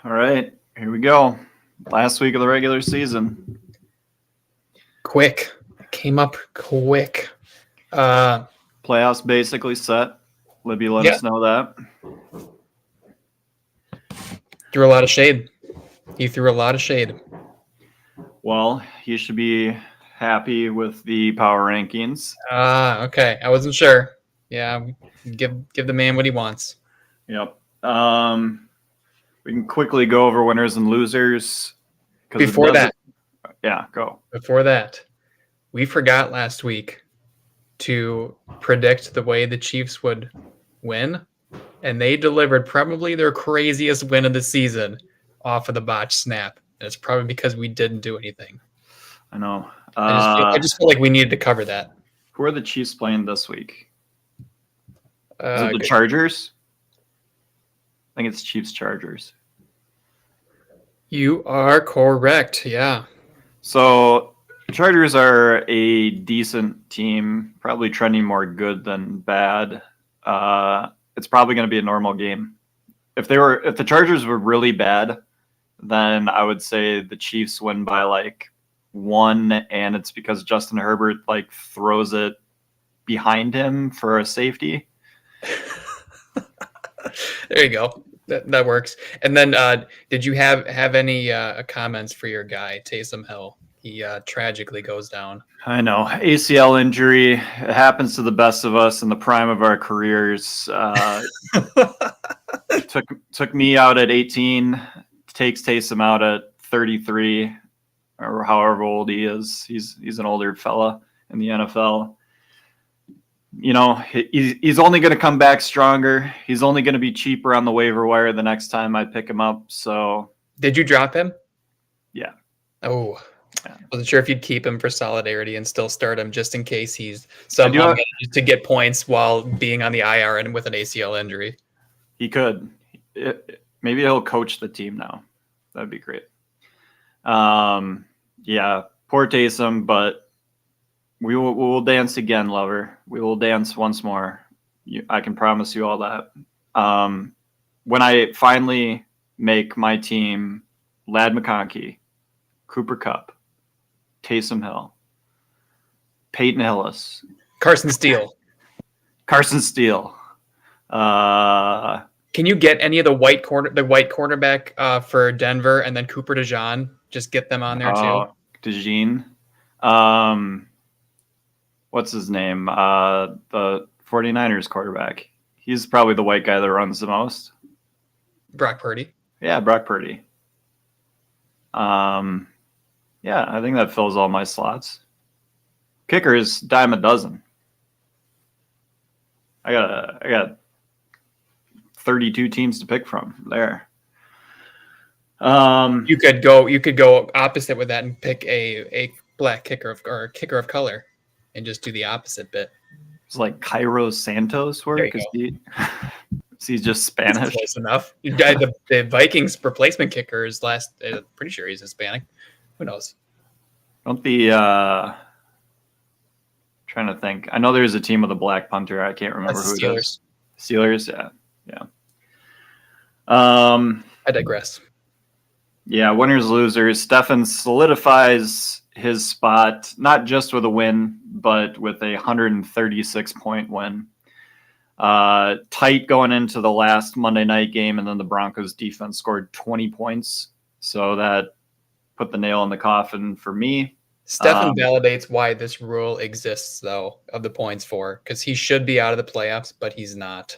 All right, here we go. Last week of the regular season. Quick. It came up quick. Playoffs basically set. Libby let us know that. Threw a lot of shade. He threw a lot of shade. Well, you should be happy with the power rankings. Okay. I wasn't sure. Yeah, give the man what he wants. Yep. We can quickly go over winners and losers. Before that, go. Before that, we forgot last week to predict the way the Chiefs would win, and they delivered probably their craziest win of the season off of the botch snap. And it's probably because we didn't do anything. I know. I just feel like we needed to cover that. Who are the Chiefs playing this week? Is it the Good. Chargers? I think it's Chiefs Chargers. You are correct. Yeah. So Chargers are a decent team, probably trending more good than bad. It's probably going to be a normal game. If the Chargers were really bad, then I would say the Chiefs win by like 1, and it's because Justin Herbert like throws it behind him for a safety. There you go. That works. And then, did you have any comments for your guy Taysom Hill? He tragically goes down. I know, ACL injury. It happens to the best of us in the prime of our careers. Took me out at 18. Takes Taysom out at 33, or however old he is. He's an older fella in the NFL. You know, he's only going to come back stronger. He's only going to be cheaper on the waiver wire the next time I pick him up. So, did you drop him? Yeah. Oh, yeah. Wasn't sure if you'd keep him for solidarity and still start him just in case he's somehow managed to get points while being on the IR and with an ACL injury. He could. Maybe he'll coach the team now. That'd be great. Yeah, poor Taysom, but we will dance again, lover. We will dance once more. I can promise you all that. When I finally make my team, Ladd McConkey, Cooper Kupp, Taysom Hill, Peyton Hillis, Carson Steele. Can you get any of the white quarterback for Denver, and then Cooper DeJean? Just get them on there too. DeJean. What's his name? The 49ers quarterback. He's probably the white guy that runs the most. Brock Purdy. Yeah, Brock Purdy. Yeah, I think that fills all my slots. Kicker is dime a dozen. I got 32 teams to pick from there. You could go opposite with that and pick a black kicker or a kicker of color and just do the opposite bit. It's like Cairo Santos work. He's just Spanish. That's close enough. The Vikings replacement kicker is pretty sure he's Hispanic. Who knows? Don't trying to think. I know there's a team with a black punter. I can't remember who it is. Steelers, yeah. I digress. Yeah, winners, losers. Stefan solidifies his spot, not just with a win, but with a 136-point win. Tight going into the last Monday night game, and then the Broncos defense scored 20 points. So that put the nail in the coffin for me. Stefan validates why this rule exists, though, of the points for, because he should be out of the playoffs, but he's not.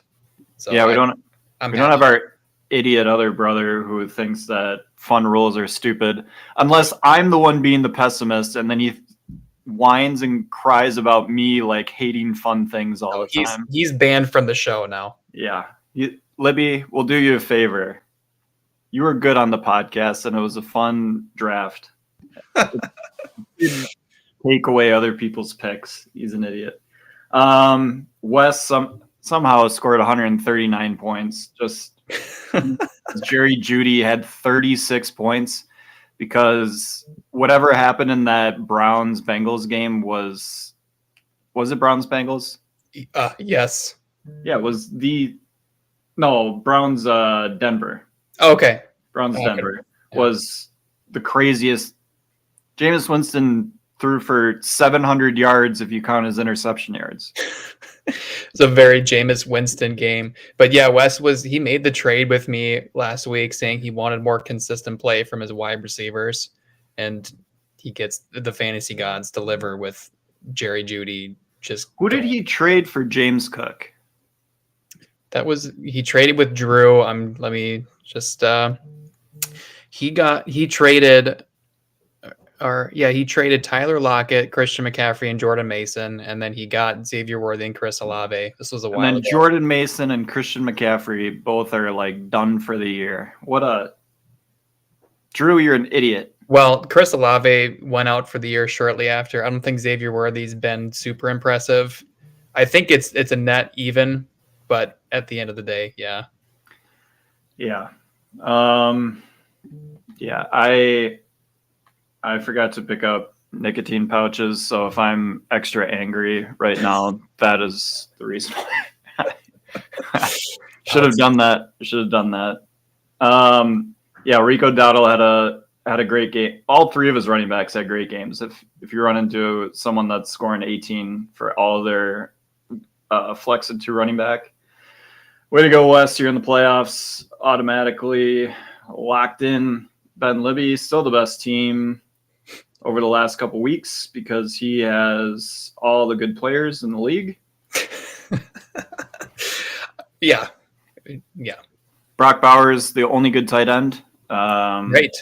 So yeah, we don't have our idiot other brother who thinks that fun rules are stupid, unless I'm the one being the pessimist, and then he whines and cries about me like hating fun things all the time. He's banned from the show now. Yeah. Libby, we'll do you a favor. You were good on the podcast, and it was a fun draft. Take away other people's picks. He's an idiot. Wes somehow scored 139 points. Just Jerry Jeudy had 36 points because whatever happened in that Browns-Bengals game was it Browns-Bengals? Yes. Yeah, Browns Denver. Okay. Browns Okay. Denver, Yeah. was the craziest. Jameis Winston threw for 700 yards if you count his interception yards. It's a very Jameis Winston game. But yeah, he made the trade with me last week saying he wanted more consistent play from his wide receivers. And he gets the fantasy gods deliver with Jerry Jeudy just Who did he trade for James Cook? he traded with Drew. Let me just he traded he traded Tyler Lockett, Christian McCaffrey, and Jordan Mason, and then he got Xavier Worthy and Chris Olave. This was a while And then ago. Jordan Mason and Christian McCaffrey both are like done for the year. Drew, you're an idiot. Well, Chris Olave went out for the year shortly after. I don't think Xavier Worthy's been super impressive. I think it's a net even, but at the end of the day, yeah. Yeah. Yeah, I forgot to pick up nicotine pouches, so if I'm extra angry right now, that is the reason why. Should have done that. Yeah, Rico Dowdle had a great game. All three of his running backs had great games. If you run into someone that's scoring 18 for all their flex and 2 running back, way to go, West. You're in the playoffs automatically, locked in. Ben Libby, still the best team over the last couple weeks because he has all the good players in the league. Yeah. Brock Bowers, the only good tight end. Right.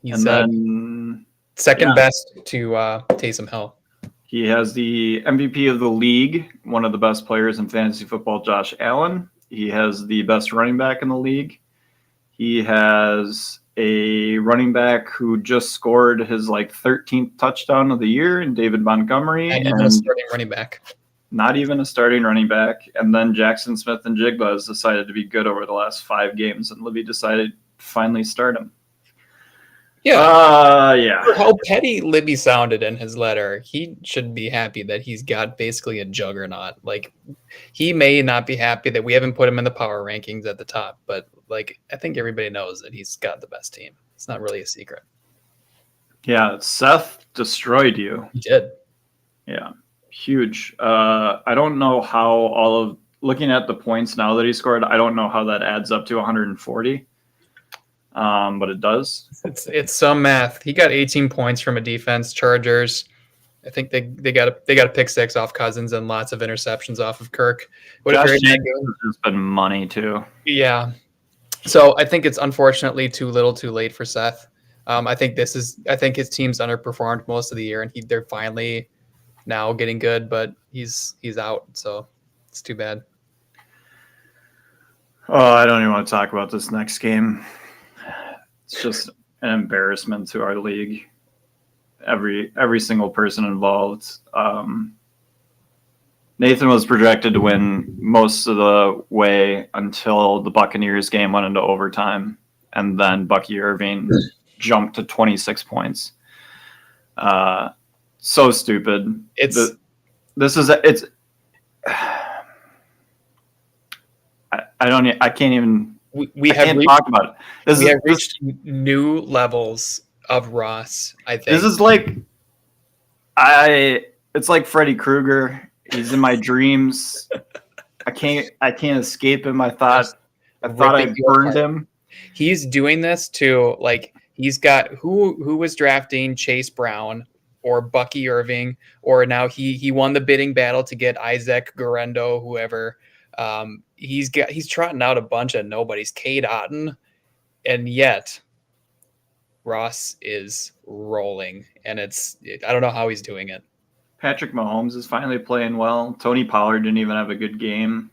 He's then second best to Taysom Hill. He has the MVP of the league, one of the best players in fantasy football, Josh Allen. He has the best running back in the league. He has a running back who just scored his 13th touchdown of the year in David Montgomery. And even a starting running back. Not even a starting running back. And then Jackson Smith and Jigba has decided to be good over the last 5 games, and Libby decided to finally start him. Yeah. For how petty Libby sounded in his letter, he should be happy that he's got basically a juggernaut. He may not be happy that we haven't put him in the power rankings at the top, but I think everybody knows that he's got the best team. It's not really a secret. Yeah, Seth destroyed you. He did. Yeah, huge. I don't know how looking at the points now that he scored, I don't know how that adds up to 140. But it does. It's some math. He got 18 points from a defense. Chargers, I think they got a pick 6 off Cousins and lots of interceptions off of Kirk. Josh Jacobs has been money too. Yeah. So I think it's unfortunately too little, too late for Seth. I think his team's underperformed most of the year, and they're finally now getting good, but he's out, so it's too bad. Oh, I don't even want to talk about this next game. It's just an embarrassment to our league. Every single person involved. Nathan was projected to win most of the way until the Buccaneers game went into overtime, and then Bucky Irving jumped to 26 points. So stupid. I can't even. We have talk about it. We have reached new levels of Ross. I think this is it's like Freddy Krueger. He's in my dreams. I can't escape him. I thought I burned him. He's doing this to he's got who was drafting Chase Brown or Bucky Irving, or now he won the bidding battle to get Isaac Guerrero, whoever. He's trotting out a bunch of nobodies, Cade Otton, and yet Ross is rolling, and I don't know how he's doing it. Patrick Mahomes is finally playing well. Tony Pollard didn't even have a good game.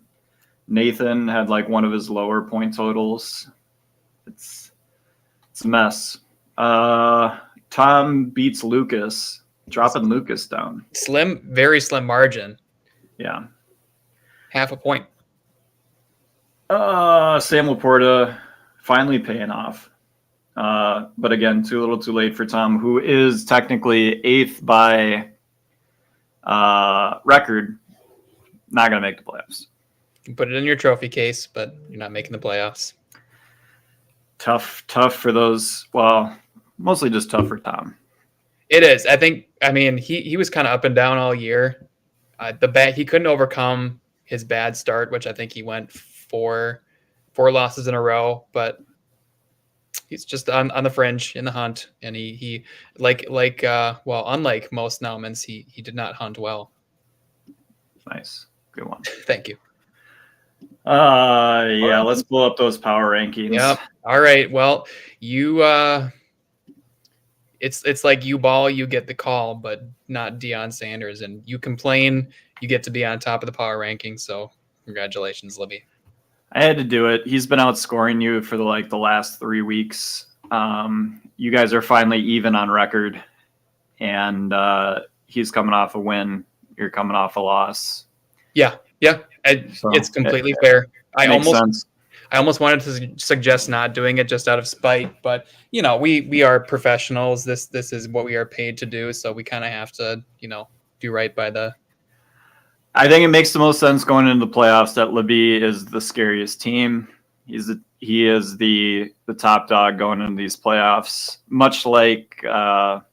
Nathan had one of his lower point totals. It's a mess. Tom beats Lucas, dropping Lucas down. Very slim margin. Yeah. Half a point. Sam Laporta finally paying off. But again, too little too late for Tom, who is technically 8th by record. Not going to make the playoffs. You put it in your trophy case, but you're not making the playoffs. tough for those. Well, mostly just tough for Tom. It is. I mean, he was kind of up and down all year. He couldn't overcome his bad start, which I think he went four losses in a row, but he's just on the fringe in the hunt. And he unlike most Naumans, he did not hunt well. Nice. Good one. Thank you. Yeah, let's pull up those power rankings. Yep. All right. Well, you it's like you ball, you get the call, but not Deion Sanders. And you complain, you get to be on top of the power rankings. So congratulations, Libby. I had to do it. He's been outscoring you for the last 3 weeks. You guys are finally even on record, and he's coming off a win. You're coming off a loss. Yeah. It's completely fair. I almost wanted to suggest not doing it just out of spite, but we are professionals. This is what we are paid to do, so we kind of have to do right by the. I think it makes the most sense going into the playoffs that Libby is the scariest team. He is the top dog going into these playoffs, much like kind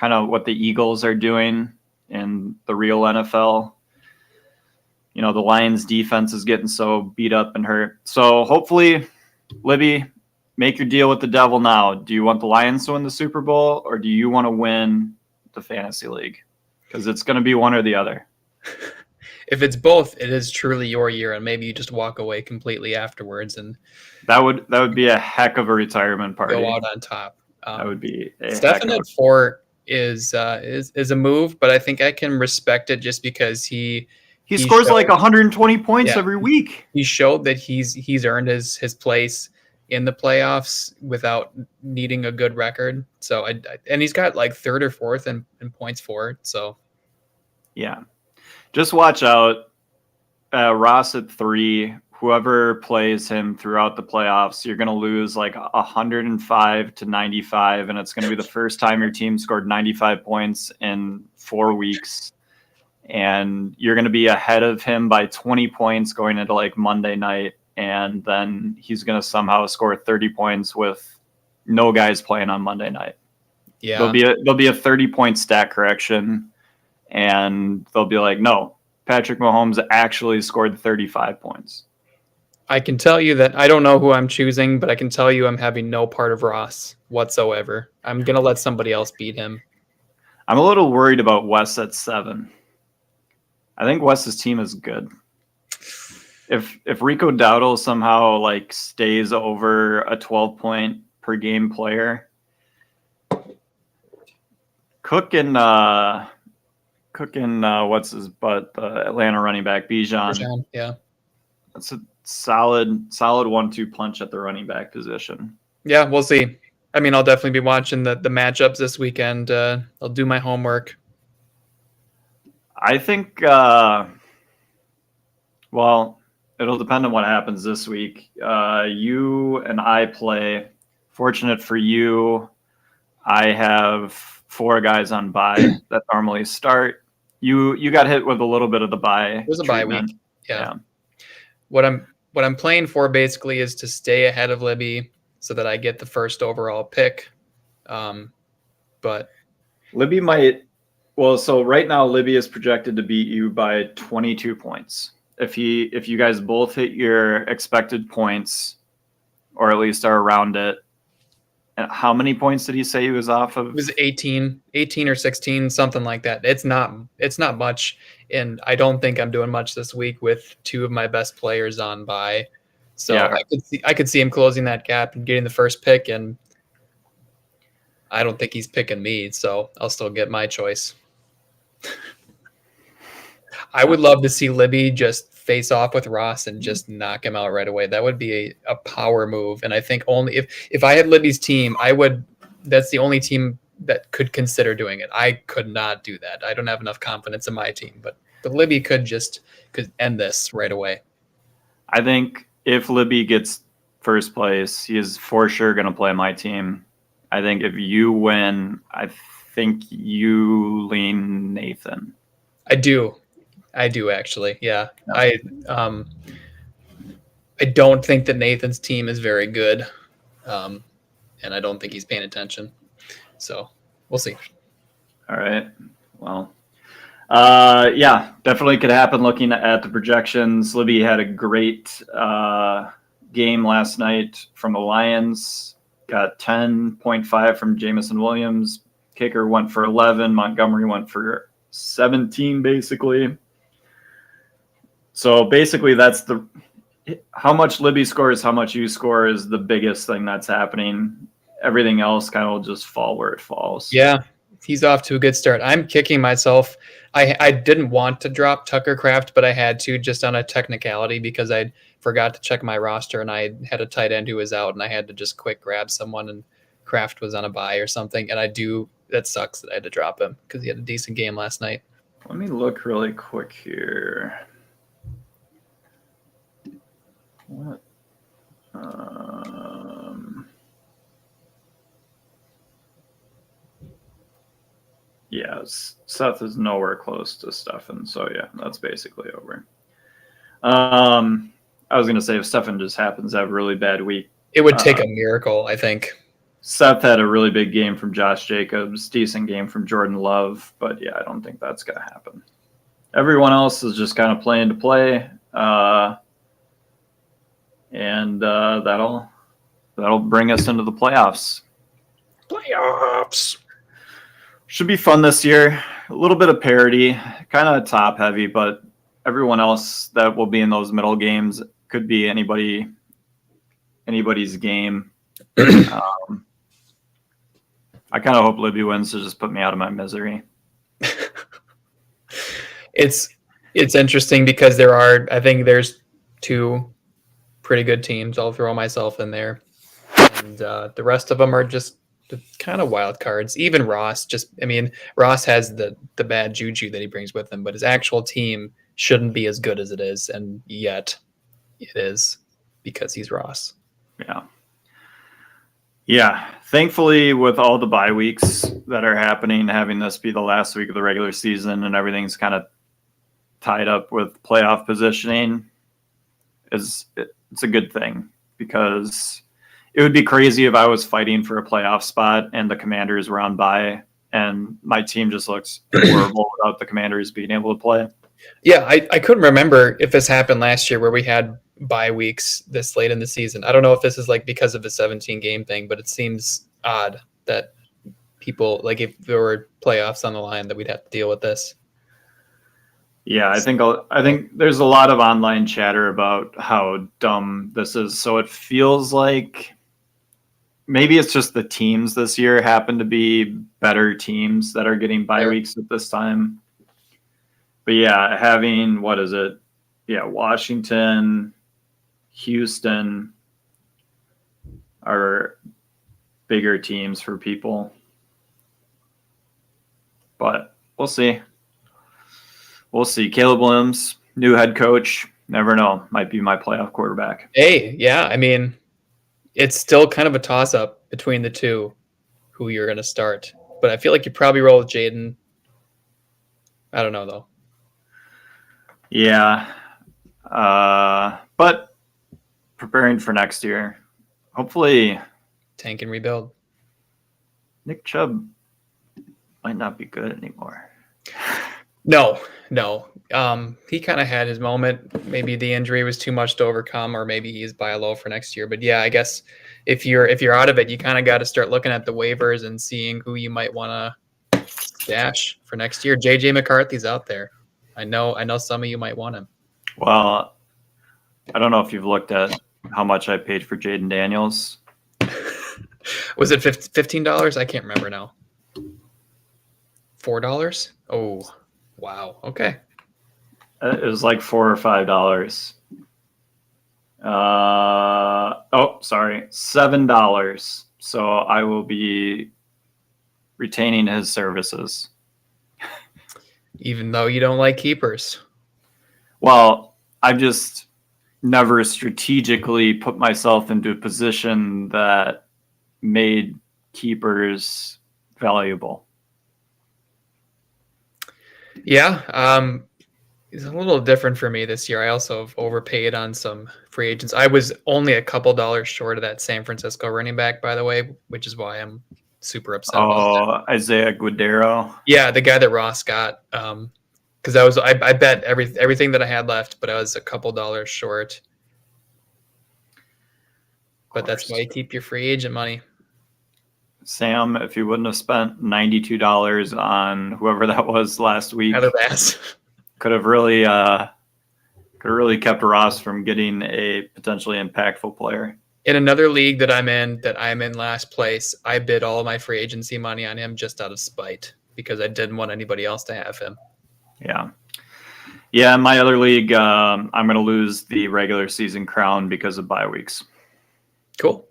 of what the Eagles are doing in the real NFL. The Lions defense is getting so beat up and hurt. So hopefully, Libby, make your deal with the devil now. Do you want the Lions to win the Super Bowl, or do you want to win the fantasy league? Because it's going to be one or the other. If it's both, it is truly your year, and maybe you just walk away completely afterwards, and that would be a heck of a retirement party. Go out on top. That would be Stefan at 4 is a move, but I think I can respect it just because he scores like 120 points every week. He showed that he's earned his place in the playoffs without needing a good record. So and he's got like 3rd or 4th in points for it. So yeah, just watch out. Ross at 3. Whoever plays him throughout the playoffs, you're going to lose like 105 to 95, and it's going to be the first time your team scored 95 points in 4 weeks. And you're going to be ahead of him by 20 points going into like Monday night. And then he's going to somehow score 30 points with no guys playing on Monday night. Yeah. There'll be a 30-point stat correction. And they'll be like, no, Patrick Mahomes actually scored 35 points. I can tell you that I don't know who I'm choosing, but I can tell you I'm having no part of Ross whatsoever. I'm going to let somebody else beat him. I'm a little worried about Wes at 7. I think Wes's team is good. If Rico Dowdle somehow like stays over a 12-point per game player, Cook and what's his butt, the Atlanta running back Bijan. Yeah, that's a solid 1-2 punch at the running back position. Yeah, we'll see. I mean, I'll definitely be watching the matchups this weekend. I'll do my homework. I think, well, it'll depend on what happens this week. You and I play. Fortunate for you, I have 4 guys on bye that normally start. You got hit with a little bit of the bye. It was a bye week. Yeah. What I'm playing for basically is to stay ahead of Libby so that I get the first overall pick. But Libby might. Well, so right now Libby is projected to beat you by 22 points. If you guys both hit your expected points, or at least are around it. And how many points did he say he was off of? It was 18 or 16, something like that. It's not much, and I don't think I'm doing much this week with 2 of my best players on bye. So yeah. I could see him closing that gap and getting the first pick, and I don't think he's picking me, so I'll still get my choice. I would love to see Libby just face off with Ross and just knock him out right away. That would be a power move. And I think only if I had Libby's team, that's the only team that could consider doing it. I could not do that. I don't have enough confidence in my team, but Libby could end this right away. I think if Libby gets first place, he is for sure going to play my team. I think if you win, I think you lean Nathan. I do actually. Yeah. I don't think that Nathan's team is very good. And I don't think he's paying attention. So we'll see. All right. Well, yeah, definitely could happen looking at the projections. Libby had a great game last night from the Lions. Got 10.5 from Jamison Williams. Kicker went for 11. Montgomery went for 17, basically. So basically, that's how much Libby scores, how much you score is the biggest thing that's happening. Everything else kind of will just fall where it falls. Yeah, he's off to a good start. I'm kicking myself. I didn't want to drop Tucker Kraft, but I had to just on a technicality because I forgot to check my roster and I had a tight end who was out and I had to just quick grab someone and Kraft was on a bye or something. And that sucks that I had to drop him because he had a decent game last night. Let me look really quick here. What? Yeah, Seth is nowhere close to Stefan, so yeah, that's basically over. I was gonna say if Stefan just happens to have a really bad week, it would take a miracle, I think. Seth had a really big game from Josh Jacobs, decent game from Jordan Love, but yeah, I don't think that's gonna happen. Everyone else is just kind of playing to play, and that'll bring us into the playoffs. Should be fun this year. A little bit of parity, kind of top heavy, but everyone else that will be in those middle games could be anybody's game. I kind of hope Libby wins to just put me out of my misery. It's interesting because I think there's two pretty good teams. I'll throw myself in there. And the rest of them are just kind of wild cards. Even Ross, Ross has the bad juju that he brings with him, but his actual team shouldn't be as good as it is, and yet it is because he's Ross. Yeah. Thankfully, with all the bye weeks that are happening, having this be the last week of the regular season and everything's kind of tied up with playoff positioning, it's a good thing because it would be crazy if I was fighting for a playoff spot and the Commanders were on bye and my team just looks horrible without the Commanders being able to play. Yeah, I couldn't remember if this happened last year where we had bye weeks this late in the season. I don't know if this is like because of the 17-game thing, but it seems odd that people, like if there were playoffs on the line, that we'd have to deal with this. Yeah, I think there's a lot of online chatter about how dumb this is. So it feels like maybe it's just the teams this year happen to be better teams that are getting bye weeks at this time. But yeah, having, what is it? Yeah, Washington, Houston are bigger teams for people. But we'll see. We'll see. Caleb Williams, new head coach. Never know. Might be my playoff quarterback. Hey, yeah. It's still kind of a toss-up between the two who you're going to start. But I feel like you probably roll with Jaden. I don't know, though. Yeah. But preparing for next year. Hopefully. Tank and rebuild. Nick Chubb might not be good anymore. No. He kind of had his moment. Maybe the injury was too much to overcome, or maybe he's buy low for next year. But yeah, I guess if you're out of it, you kind of got to start looking at the waivers and seeing who you might want to stash for next year. JJ McCarthy's out there. I know some of you might want him. Well, I don't know if you've looked at how much I paid for Jaden Daniels. Was it $15? I can't remember now. $4? Oh, wow. Okay. It was like $4 or $5. $7. So I will be retaining his services. Even though you don't like keepers. Well, I've just never strategically put myself into a position that made keepers valuable. Yeah. It's a little different for me this year. I also have overpaid on some free agents. I was only a couple dollars short of that San Francisco running back, by the way, which is why I'm super upset about that. Oh, Isaiah Guidero. Yeah, the guy that Ross got. Because I bet everything that I had left, but I was a couple dollars short. But that's why you keep your free agent money. Sam, if you wouldn't have spent $92 on whoever that was last week, Tyler Bass. could have really kept Ross from getting a potentially impactful player. In another league that I'm in last place, I bid all my free agency money on him just out of spite because I didn't want anybody else to have him. Yeah. In my other league, I'm going to lose the regular season crown because of bye weeks. Cool.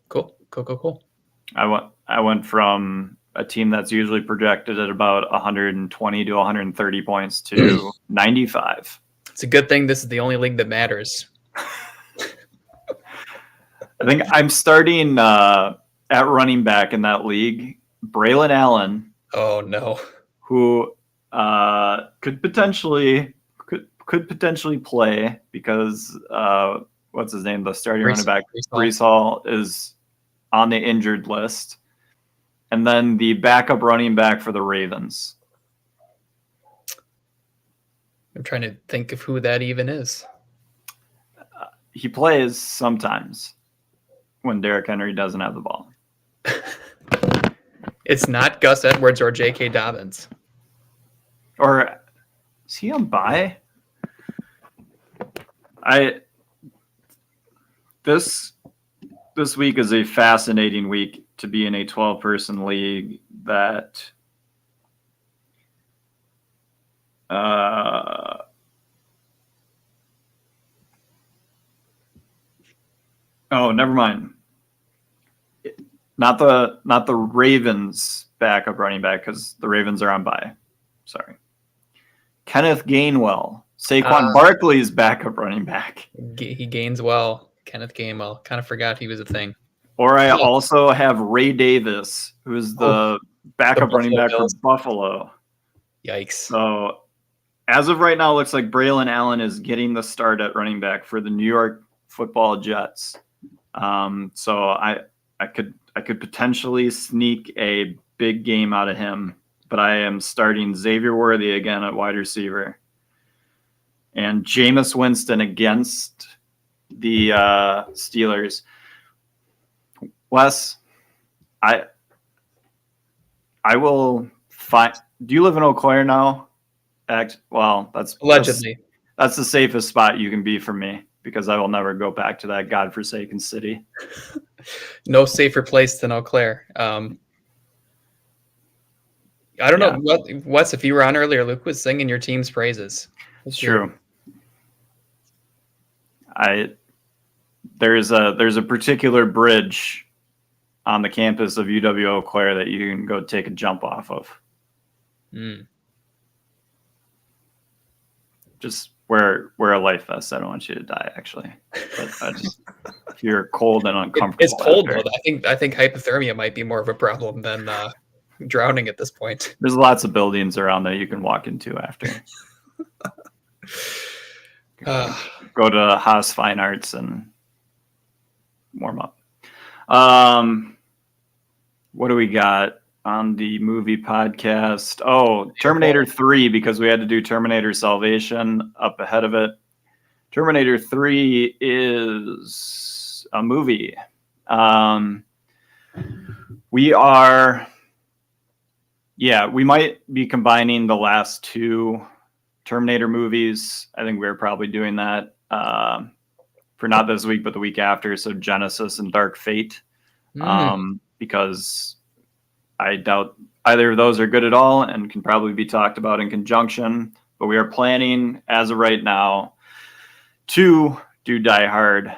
I went from a team that's usually projected at about 120 to 130 points to 95. It's a good thing this is the only league that matters. I think I'm starting at running back in that league, Braylon Allen. Oh no. Who could potentially play because what's his name? The starting running back, Breece Hall, is on the injured list. And then the backup running back for the Ravens. I'm trying to think of who that even is. He plays sometimes when Derrick Henry doesn't have the ball. It's not Gus Edwards or J.K. Dobbins. Or is he on bye? This week is a fascinating week to be in a 12-person league that oh, never mind. Not the Ravens backup running back because the Ravens are on bye. Sorry. Kenneth Gainwell, Saquon Barkley's backup running back. He gains well. Kenneth Gainwell. Kind of forgot he was a thing. Or I also have Ray Davis, who's the backup running back for Buffalo. Yikes. So as of right now, it looks like Braylon Allen is getting the start at running back for the New York Football Jets. So I could potentially sneak a big game out of him, but I am starting Xavier Worthy again at wide receiver. And Jameis Winston against the Steelers. Wes, I will find. Do you live in Eau Claire now? Well, that's allegedly. That's the safest spot you can be for me because I will never go back to that godforsaken city. No safer place than Eau Claire. I don't know Wes. If you were on earlier, Luke was singing your team's praises. It's true. There's a particular bridge on the campus of UW Eau Claire that you can go take a jump off of. Just wear a life vest. I don't want you to die, actually. But if you're cold and uncomfortable. It's cold though. I think hypothermia might be more of a problem than drowning at this point. There's lots of buildings around there you can walk into after. Go to Haas Fine Arts and warm up. What do we got on the movie podcast? Oh, Terminator 3, because we had to do Terminator Salvation up ahead of it. Terminator 3 is a movie. We might be combining the last two Terminator movies. I think we're probably doing that for not this week, but the week after. So Genesis and Dark Fate. Because I doubt either of those are good at all and can probably be talked about in conjunction. But we are planning, as of right now, to do Die Hard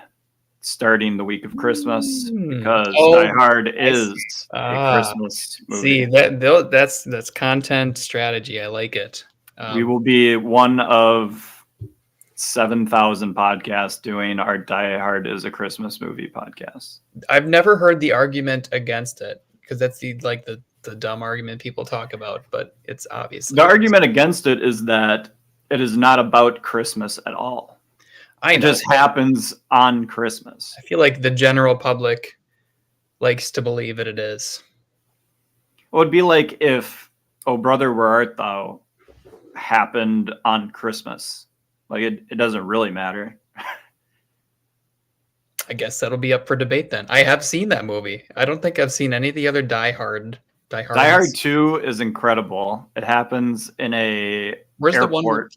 starting the week of Christmas because Die Hard is a Christmas movie. See, that's content strategy. I like it. We will be one of 7,000 podcasts doing our Die Hard is a Christmas movie podcast. I've never heard the argument against it because that's the dumb argument people talk about, but it's obvious. The argument against it is that It is not about Christmas at all. I It know. just happens on Christmas. I feel like the general public likes to believe that it is. It would be like if "Oh Brother, Where Art Thou" happened on Christmas. Like it doesn't really matter. I guess that'll be up for debate then. I have seen that movie. I don't think I've seen any of the other Die Hard. Die Hard 2 is incredible. It happens in a Where's the airport.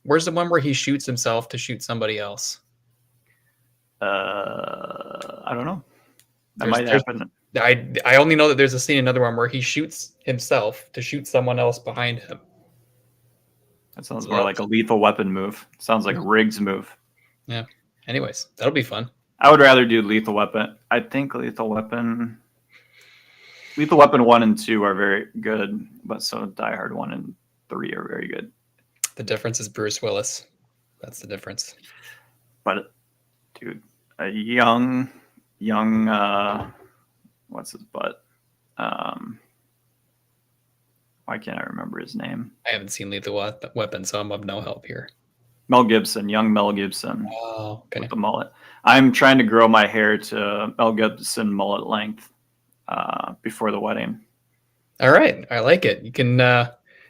one where he shoots himself to shoot somebody else? I don't know. That There's- might there's- happen. I only know that there's a scene in another one where he shoots himself to shoot someone else behind him. That sounds more like a Lethal Weapon move. Sounds like a Riggs move. Yeah. Anyways, that'll be fun. I would rather do Lethal Weapon. I think Lethal Weapon 1 and 2 are very good, but so Die Hard 1 and 3 are very good. The difference is Bruce Willis. That's the difference. But dude, a young what's his butt? Why can't I remember his name? I haven't seen Lethal Weapon, so I'm of no help here. Young Mel Gibson Oh, okay. with the mullet. I'm trying to grow my hair to Mel Gibson mullet length before the wedding. All right, I like it. You can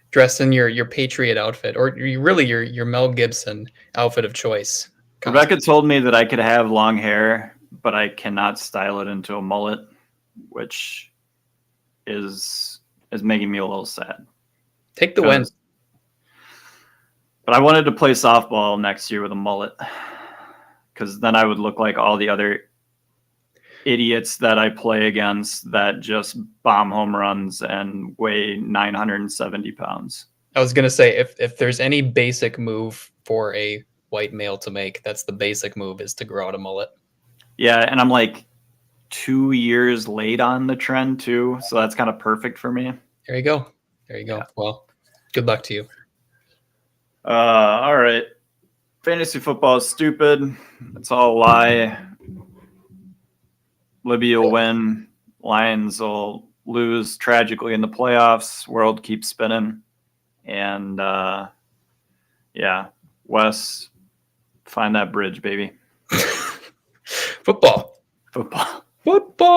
dress in your Patriot outfit, or your Mel Gibson outfit of choice. Rebecca told me that I could have long hair, but I cannot style it into a mullet, which is making me a little sad. Take the win. But I wanted to play softball next year with a mullet, because then I would look like all the other idiots that I play against that just bomb home runs and weigh 970 pounds. I was gonna say if there's any basic move for a white male to make, that's the basic move, is to grow out a mullet. Yeah, and I'm like 2 years late on the trend too, so that's kind of perfect for me. There you go. Yeah. Well, good luck to you. All right. Fantasy football is stupid. It's all a lie. Libby will win. Lions will lose tragically in the playoffs. World keeps spinning. And yeah, Wes, find that bridge, baby. Football. Football. Football.